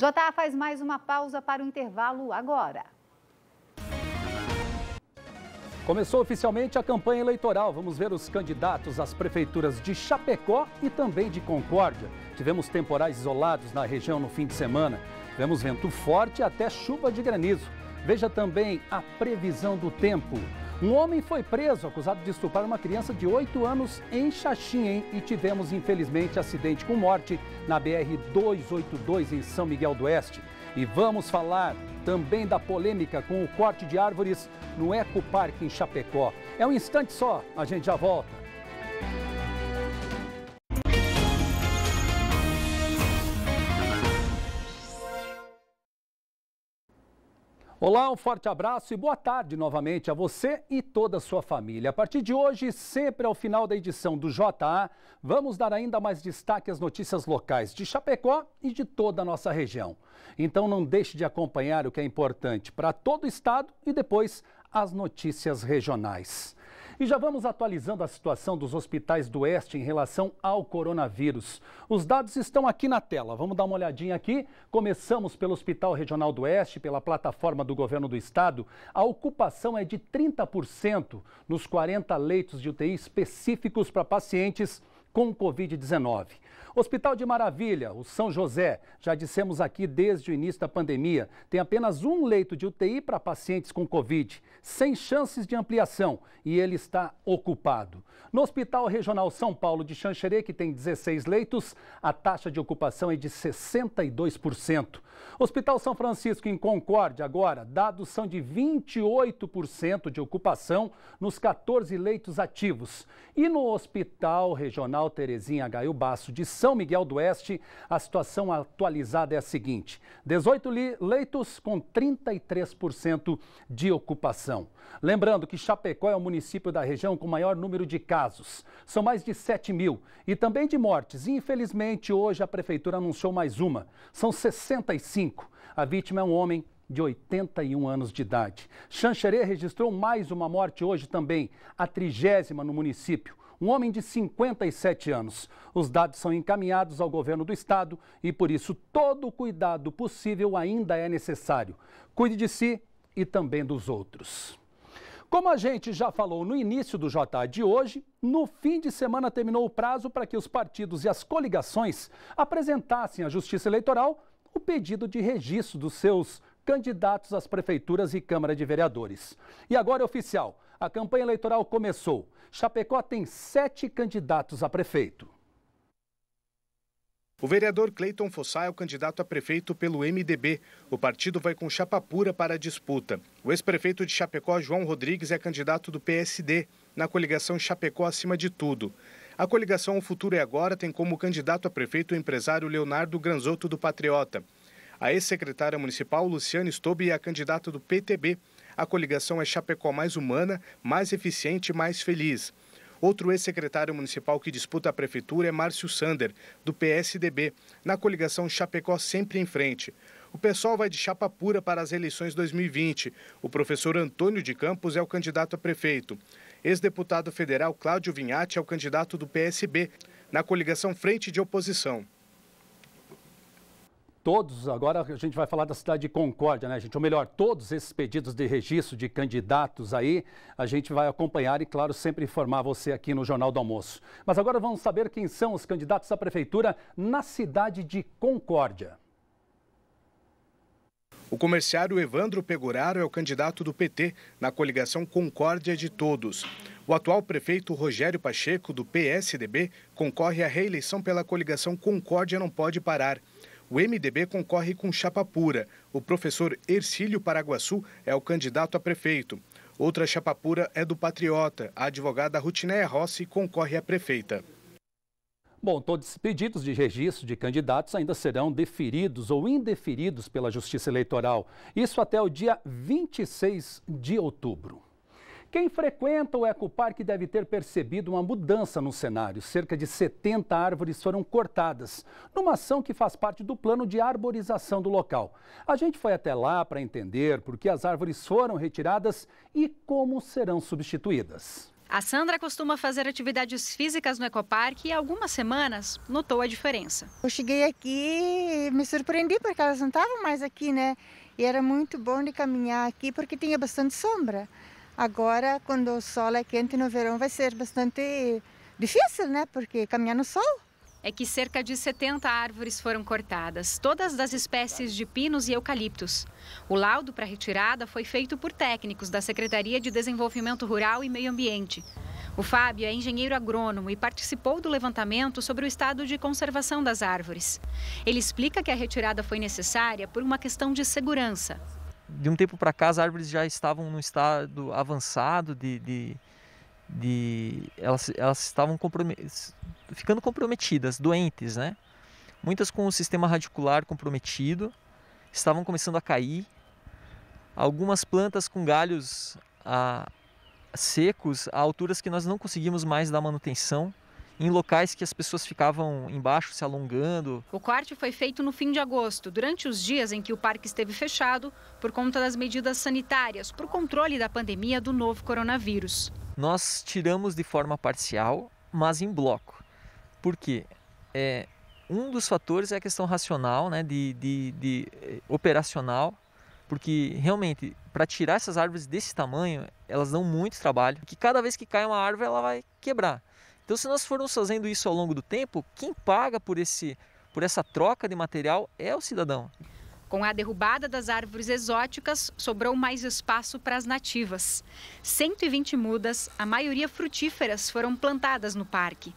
JA faz mais uma pausa para o intervalo agora. Começou oficialmente a campanha eleitoral. Vamos ver os candidatos às prefeituras de Chapecó e também de Concórdia. Tivemos temporais isolados na região no fim de semana. Tivemos vento forte e até chuva de granizo. Veja também a previsão do tempo. Um homem foi preso acusado de estuprar uma criança de 8 anos em Xaxim, hein? E tivemos, infelizmente, acidente com morte na BR-282 em São Miguel do Oeste. E vamos falar também da polêmica com o corte de árvores no Ecoparque em Chapecó. É um instante só, a gente já volta. Olá, um forte abraço e boa tarde novamente a você e toda a sua família. A partir de hoje, sempre ao final da edição do JA, vamos dar ainda mais destaque às notícias locais de Chapecó e de toda a nossa região. Então não deixe de acompanhar o que é importante para todo o estado e depois as notícias regionais. E já vamos atualizando a situação dos hospitais do Oeste em relação ao coronavírus. Os dados estão aqui na tela. Vamos dar uma olhadinha aqui. Começamos pelo Hospital Regional do Oeste, pela plataforma do Governo do Estado. A ocupação é de 30% nos 40 leitos de UTI específicos para pacientes com Covid-19. Hospital de Maravilha, o São José, já dissemos aqui desde o início da pandemia, tem apenas um leito de UTI para pacientes com Covid, sem chances de ampliação, e ele está ocupado. No Hospital Regional São Paulo de Xanxerê, que tem 16 leitos, a taxa de ocupação é de 62%. Hospital São Francisco, em Concórdia, agora, dados são de 28% de ocupação nos 14 leitos ativos. E no Hospital Regional Terezinha Gaio Basso de São Miguel do Oeste, a situação atualizada é a seguinte: 18 leitos com 33% de ocupação. Lembrando que Chapecó é o município da região com maior número de casos. São mais de 7 mil. E também de mortes. Infelizmente, hoje a prefeitura anunciou mais uma. São 65. A vítima é um homem de 81 anos de idade. Xanxerê registrou mais uma morte hoje também, a 30ª no município. Um homem de 57 anos. Os dados são encaminhados ao governo do estado e, por isso, todo o cuidado possível ainda é necessário. Cuide de si e também dos outros. Como a gente já falou no início do JA de hoje, no fim de semana terminou o prazo para que os partidos e as coligações apresentassem à Justiça Eleitoral o pedido de registro dos seus candidatos às prefeituras e Câmara de Vereadores. E agora é oficial, a campanha eleitoral começou. Chapecó tem 7 candidatos a prefeito. O vereador Cleiton Fossá é o candidato a prefeito pelo MDB. O partido vai com chapa pura para a disputa. O ex-prefeito de Chapecó, João Rodrigues, é candidato do PSD, na coligação Chapecó Acima de Tudo. A coligação O Futuro é Agora tem como candidato a prefeito o empresário Leonardo Granzotto do Patriota. A ex-secretária municipal, Luciane Stobi, é a candidata do PTB. A coligação é Chapecó Mais Humana, Mais Eficiente e Mais Feliz. Outro ex-secretário municipal que disputa a prefeitura é Márcio Sander, do PSDB, na coligação Chapecó Sempre em Frente. O PSOL vai de chapa pura para as eleições 2020. O professor Antônio de Campos é o candidato a prefeito. Ex-deputado federal Cláudio Vinhati é o candidato do PSB, na coligação Frente de Oposição. Todos, agora a gente vai falar da cidade de Concórdia, né, gente? Ou melhor, todos esses pedidos de registro de candidatos aí, a gente vai acompanhar e, claro, sempre informar você aqui no Jornal do Almoço. Mas agora vamos saber quem são os candidatos à prefeitura na cidade de Concórdia. O comerciário Evandro Pegoraro é o candidato do PT na coligação Concórdia de Todos. O atual prefeito Rogério Pacheco, do PSDB, concorre à reeleição pela coligação Concórdia Não Pode Parar. O MDB concorre com chapa pura. O professor Ercílio Paraguaçu é o candidato a prefeito. Outra chapa pura é do Patriota. A advogada Rutinéia Rossi concorre a prefeita. Bom, todos os pedidos de registro de candidatos ainda serão deferidos ou indeferidos pela Justiça Eleitoral. Isso até o dia 26 de outubro. Quem frequenta o Ecoparque deve ter percebido uma mudança no cenário. Cerca de 70 árvores foram cortadas, numa ação que faz parte do plano de arborização do local. A gente foi até lá para entender por que as árvores foram retiradas e como serão substituídas. A Sandra costuma fazer atividades físicas no ecoparque e há algumas semanas notou a diferença. Eu cheguei aqui e me surpreendi porque elas não estavam mais aqui, né? E era muito bom de caminhar aqui porque tinha bastante sombra. Agora, quando o sol é quente no verão, vai ser bastante difícil, né? Porque caminhar no sol. É que cerca de 70 árvores foram cortadas, todas das espécies de pinos e eucaliptos. O laudo para a retirada foi feito por técnicos da Secretaria de Desenvolvimento Rural e Meio Ambiente. O Fábio é engenheiro agrônomo e participou do levantamento sobre o estado de conservação das árvores. Ele explica que a retirada foi necessária por uma questão de segurança. De um tempo para cá, as árvores já estavam num estado avançado elas estavam ficando comprometidas, doentes, né? Muitas com o sistema radicular comprometido, estavam começando a cair. Algumas plantas com galhos secos a alturas que nós não conseguimos mais dar manutenção, em locais que as pessoas ficavam embaixo se alongando. O corte foi feito no fim de agosto, durante os dias em que o parque esteve fechado por conta das medidas sanitárias para o controle da pandemia do novo coronavírus. Nós tiramos de forma parcial, mas em bloco. Por quê? Um dos fatores é a questão racional, né, de operacional, porque realmente, para tirar essas árvores desse tamanho, elas dão muito trabalho, porque cada vez que cai uma árvore, ela vai quebrar. Então, se nós formos fazendo isso ao longo do tempo, quem paga por essa troca de material é o cidadão. Com a derrubada das árvores exóticas, sobrou mais espaço para as nativas. 120 mudas, a maioria frutíferas, foram plantadas no parque.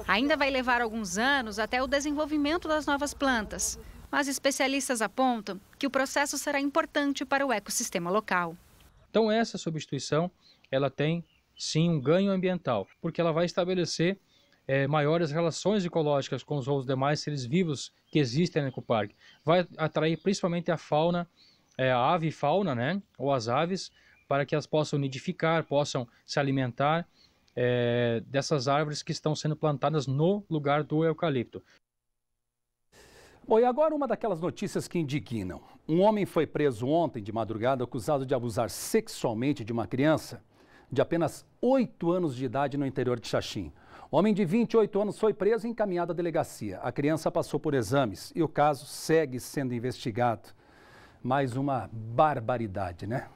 Ainda vai levar alguns anos até o desenvolvimento das novas plantas, mas especialistas apontam que o processo será importante para o ecossistema local. Então essa substituição, ela tem sim um ganho ambiental, porque ela vai estabelecer maiores relações ecológicas com os demais seres vivos que existem no ecoparque. Vai atrair principalmente a fauna, a ave e fauna, né, ou as aves, para que elas possam nidificar, possam se alimentar dessas árvores que estão sendo plantadas no lugar do eucalipto. Bom, e agora uma daquelas notícias que indignam. Um homem foi preso ontem de madrugada acusado de abusar sexualmente de uma criança de apenas 8 anos de idade no interior de Xaxim. O homem de 28 anos foi preso e encaminhado à delegacia. A criança passou por exames e o caso segue sendo investigado. Mais uma barbaridade, né?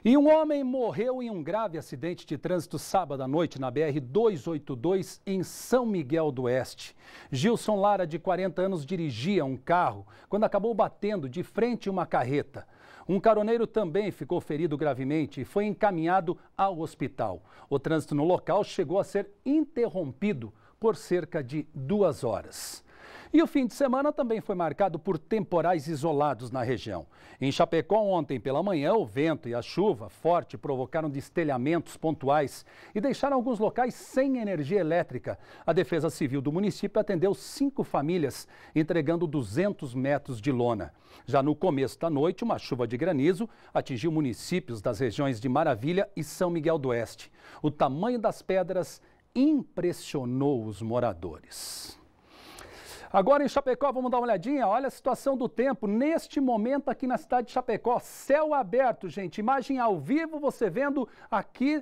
E um homem morreu em um grave acidente de trânsito sábado à noite na BR-282 em São Miguel do Oeste. Gilson Lara, de 40 anos, dirigia um carro quando acabou batendo de frente uma carreta. Um caroneiro também ficou ferido gravemente e foi encaminhado ao hospital. O trânsito no local chegou a ser interrompido por cerca de 2 horas. E o fim de semana também foi marcado por temporais isolados na região. Em Chapecó, ontem pela manhã, o vento e a chuva forte provocaram destelhamentos pontuais e deixaram alguns locais sem energia elétrica. A Defesa Civil do município atendeu 5 famílias, entregando 200 metros de lona. Já no começo da noite, uma chuva de granizo atingiu municípios das regiões de Maravilha e São Miguel do Oeste. O tamanho das pedras impressionou os moradores. Agora em Chapecó, vamos dar uma olhadinha, olha a situação do tempo neste momento aqui na cidade de Chapecó. Céu aberto, gente, imagem ao vivo, você vendo aqui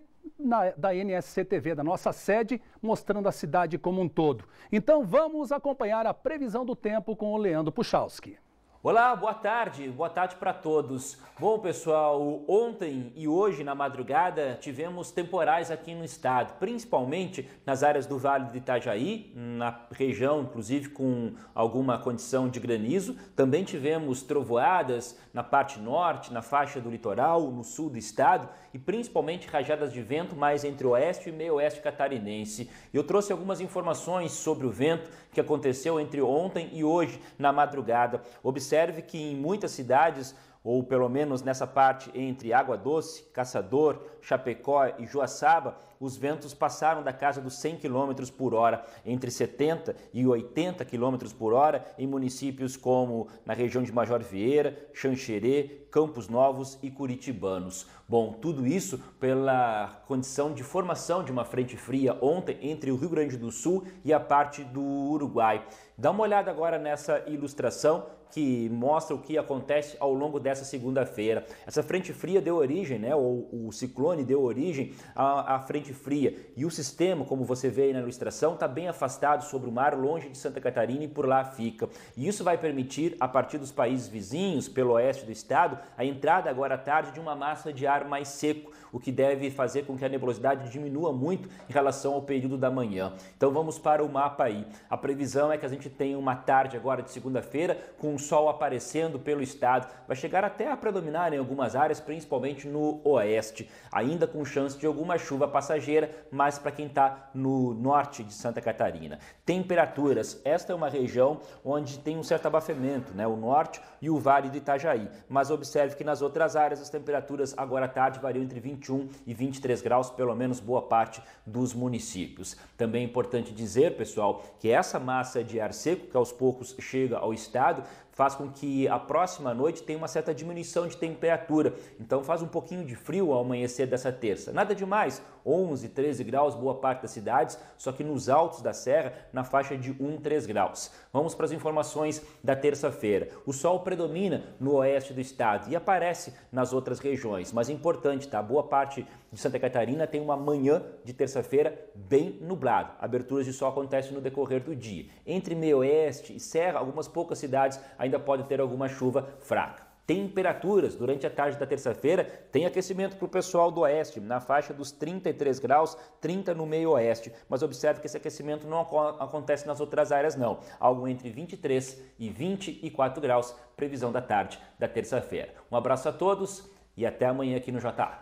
da NSC TV, da nossa sede, mostrando a cidade como um todo. Então vamos acompanhar a previsão do tempo com o Leandro Puchalski. Olá, boa tarde para todos. Bom, pessoal, ontem e hoje na madrugada tivemos temporais aqui no estado, principalmente nas áreas do Vale do Itajaí, na região, inclusive com alguma condição de granizo. Também tivemos trovoadas na parte norte, na faixa do litoral, no sul do estado e principalmente rajadas de vento mais entre oeste e meio oeste catarinense. Eu trouxe algumas informações sobre o vento que aconteceu entre ontem e hoje na madrugada. Observe que em muitas cidades, ou pelo menos nessa parte entre Água Doce, Caçador, Chapecó e Joaçaba, os ventos passaram da casa dos 100 km por hora, entre 70 e 80 km por hora, em municípios como na região de Major Vieira, Xanxerê, Campos Novos e Curitibanos. Bom, tudo isso pela condição de formação de uma frente fria ontem entre o Rio Grande do Sul e a parte do Uruguai. Dá uma olhada agora nessa ilustração que mostra o que acontece ao longo dessa dessa segunda-feira. Essa frente fria deu origem, né, ou o ciclone deu origem à frente fria. E o sistema, como você vê aí na ilustração, está bem afastado sobre o mar, longe de Santa Catarina, e por lá fica. E isso vai permitir, a partir dos países vizinhos, pelo oeste do estado, a entrada agora à tarde de uma massa de ar mais seco, o que deve fazer com que a nebulosidade diminua muito em relação ao período da manhã. Então vamos para o mapa aí. A previsão é que a gente tenha uma tarde agora de segunda-feira com o sol aparecendo pelo estado. Vai chegar até a predominar em algumas áreas, principalmente no oeste, ainda com chance de alguma chuva passageira, mas para quem está no norte de Santa Catarina. Temperaturas, esta é uma região onde tem um certo abafamento, né? O norte e o Vale do Itajaí, mas observe que nas outras áreas as temperaturas agora à tarde variam entre 21 e 23 graus, pelo menos boa parte dos municípios. Também é importante dizer, pessoal, que essa massa de ar seco que aos poucos chega ao estado faz com que a próxima noite tenha uma certa diminuição de temperatura. Então faz um pouquinho de frio ao amanhecer dessa terça. Nada demais, 11, 13 graus, boa parte das cidades, só que nos altos da serra, na faixa de 1, 3 graus. Vamos para as informações da terça-feira. O sol predomina no oeste do estado e aparece nas outras regiões, mas é importante, tá? Boa parte de Santa Catarina tem uma manhã de terça-feira bem nublada. Aberturas de sol acontecem no decorrer do dia. Entre meio oeste e serra, algumas poucas cidades ainda pode ter alguma chuva fraca. Temperaturas durante a tarde da terça-feira tem aquecimento para o pessoal do oeste, na faixa dos 33 graus, 30 no meio oeste. Mas observe que esse aquecimento não acontece nas outras áreas não. Algo entre 23 e 24 graus, previsão da tarde da terça-feira. Um abraço a todos e até amanhã aqui no JA.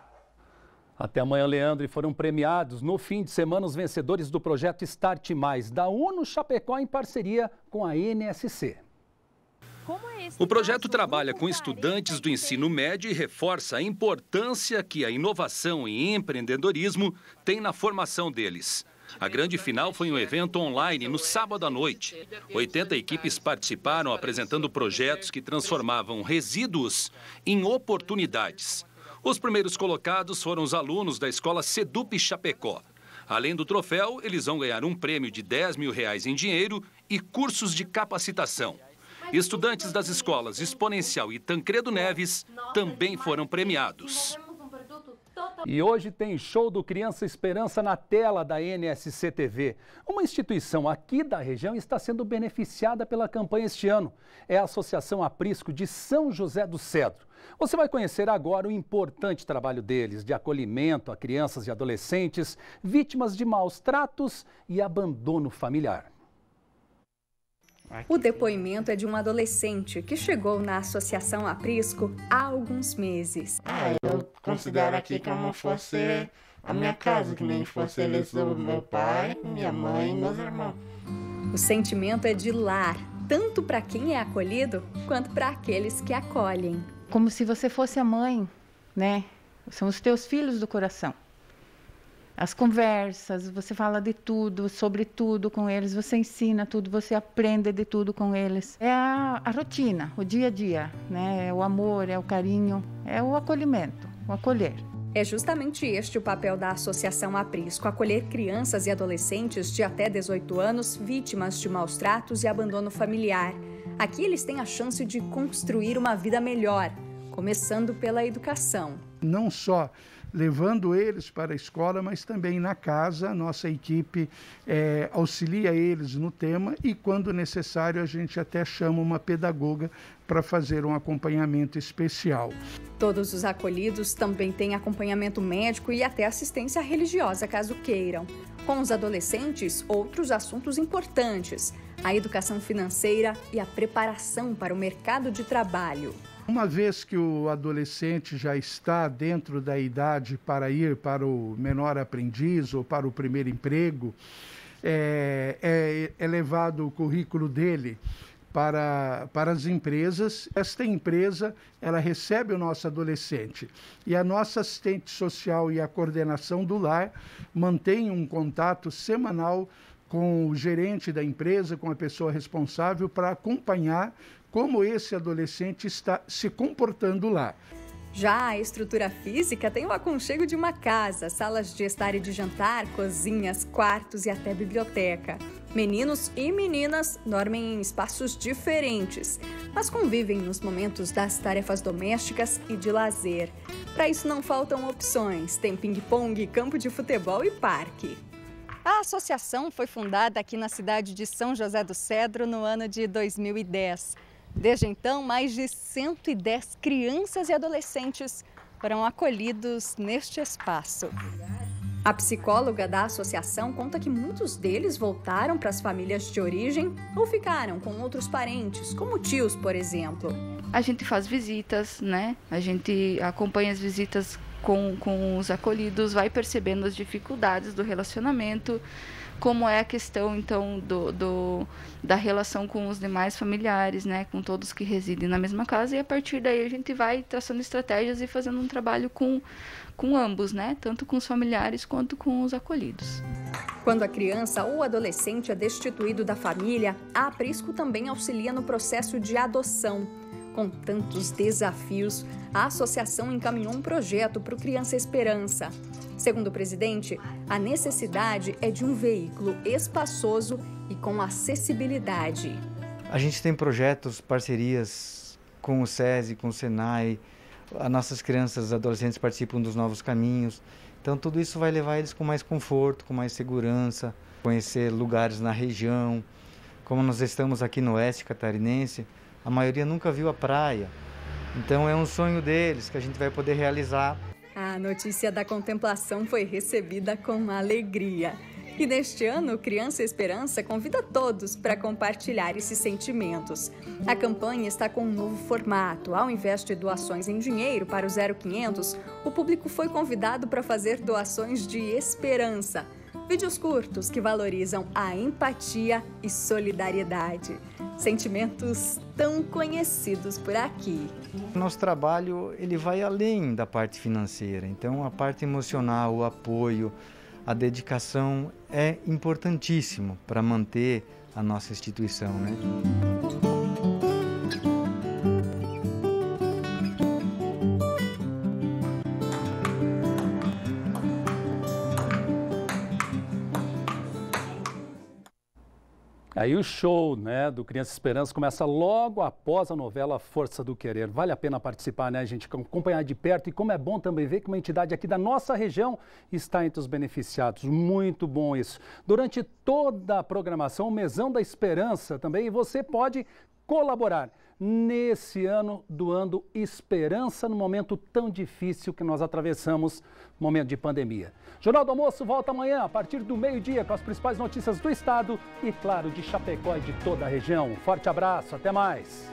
Até amanhã, Leandro. E foram premiados no fim de semana os vencedores do projeto Start Mais, da UNO Chapecó, em parceria com a NSC. O projeto trabalha com estudantes do ensino médio e reforça a importância que a inovação e empreendedorismo têm na formação deles. A grande final foi um evento online no sábado à noite. 80 equipes participaram apresentando projetos que transformavam resíduos em oportunidades. Os primeiros colocados foram os alunos da escola Sedup Chapecó. Além do troféu, eles vão ganhar um prêmio de R$10 mil em dinheiro e cursos de capacitação. Estudantes das escolas Exponencial e Tancredo Neves também foram premiados. E hoje tem show do Criança Esperança na tela da NSC TV. Uma instituição aqui da região está sendo beneficiada pela campanha este ano. É a Associação Aprisco de São José do Cedro. Você vai conhecer agora o importante trabalho deles de acolhimento a crianças e adolescentes vítimas de maus tratos e abandono familiar. O depoimento é de um adolescente que chegou na Associação Aprisco há alguns meses. Eu considero aqui como fosse a minha casa, que nem fosse eles, o meu pai, minha mãe e meus irmãos. O sentimento é de lar, tanto para quem é acolhido, quanto para aqueles que acolhem. Como se você fosse a mãe, né? São os teus filhos do coração. As conversas, você fala de tudo, sobre tudo com eles, você ensina tudo, você aprende de tudo com eles. É a rotina, o dia a dia, né? É o amor, é o carinho, é o acolhimento, o acolher. É justamente este o papel da Associação Aprisco, acolher crianças e adolescentes de até 18 anos vítimas de maus tratos e abandono familiar. Aqui eles têm a chance de construir uma vida melhor, começando pela educação. Não só levando eles para a escola, mas também na casa, a nossa equipe auxilia eles no tema e, quando necessário, a gente até chama uma pedagoga para fazer um acompanhamento especial. Todos os acolhidos também têm acompanhamento médico e até assistência religiosa, caso queiram. Com os adolescentes, outros assuntos importantes: a educação financeira e a preparação para o mercado de trabalho. Uma vez que o adolescente já está dentro da idade para ir para o menor aprendiz ou para o primeiro emprego, é levado o currículo dele para as empresas. Esta empresa, ela recebe o nosso adolescente e a nossa assistente social e a coordenação do lar mantém um contato semanal com o gerente da empresa, com a pessoa responsável, para acompanhar como esse adolescente está se comportando lá. Já a estrutura física tem o aconchego de uma casa, salas de estar e de jantar, cozinhas, quartos e até biblioteca. Meninos e meninas dormem em espaços diferentes, mas convivem nos momentos das tarefas domésticas e de lazer. Para isso não faltam opções, tem ping-pong, campo de futebol e parque. A associação foi fundada aqui na cidade de São José do Cedro no ano de 2010. Desde então, mais de 110 crianças e adolescentes foram acolhidos neste espaço. A psicóloga da associação conta que muitos deles voltaram para as famílias de origem ou ficaram com outros parentes, como tios, por exemplo. A gente faz visitas, né? A gente acompanha as visitas com os acolhidos, vai percebendo as dificuldades do relacionamento, como é a questão, então, da relação com os demais familiares, né? Com todos que residem na mesma casa, e a partir daí a gente vai traçando estratégias e fazendo um trabalho com ambos, né? Tanto com os familiares quanto com os acolhidos. Quando a criança ou adolescente é destituído da família, a Aprisco também auxilia no processo de adoção. Com tantos desafios, a associação encaminhou um projeto para o Criança Esperança. Segundo o presidente, a necessidade é de um veículo espaçoso e com acessibilidade. A gente tem projetos, parcerias com o SESI, com o SENAI, as nossas crianças e adolescentes participam dos Novos Caminhos. Então tudo isso vai levar eles com mais conforto, com mais segurança, conhecer lugares na região. Como nós estamos aqui no oeste catarinense, a maioria nunca viu a praia. Então é um sonho deles que a gente vai poder realizar. A notícia da contemplação foi recebida com alegria. E neste ano, Criança Esperança convida todos para compartilhar esses sentimentos. A campanha está com um novo formato. Ao invés de doações em dinheiro para o 0500, o público foi convidado para fazer doações de esperança. Vídeos curtos que valorizam a empatia e solidariedade. Sentimentos tão conhecidos por aqui. Nosso trabalho ele vai além da parte financeira. Então a parte emocional, o apoio, a dedicação é importantíssimo para manter a nossa instituição, né? Aí o show, né, do Criança Esperança começa logo após a novela Força do Querer. Vale a pena participar, né, gente? Acompanhar de perto, e como é bom também ver que uma entidade aqui da nossa região está entre os beneficiados. Muito bom isso. Durante toda a programação, o Mesão da Esperança também, você pode colaborar nesse ano, doando esperança no momento tão difícil que nós atravessamos, momento de pandemia. Jornal do Almoço volta amanhã a partir do meio-dia com as principais notícias do estado e, claro, de Chapecó e de toda a região. Forte abraço, até mais!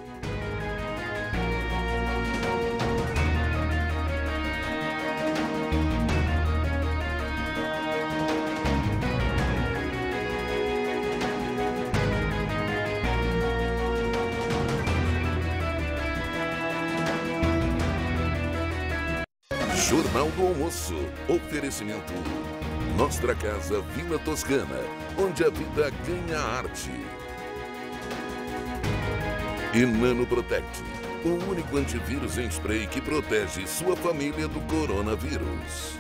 Jornal do Almoço. Oferecimento Nostra Casa Vila Toscana, onde a vida ganha arte. E Nano Protect, o único antivírus em spray que protege sua família do coronavírus.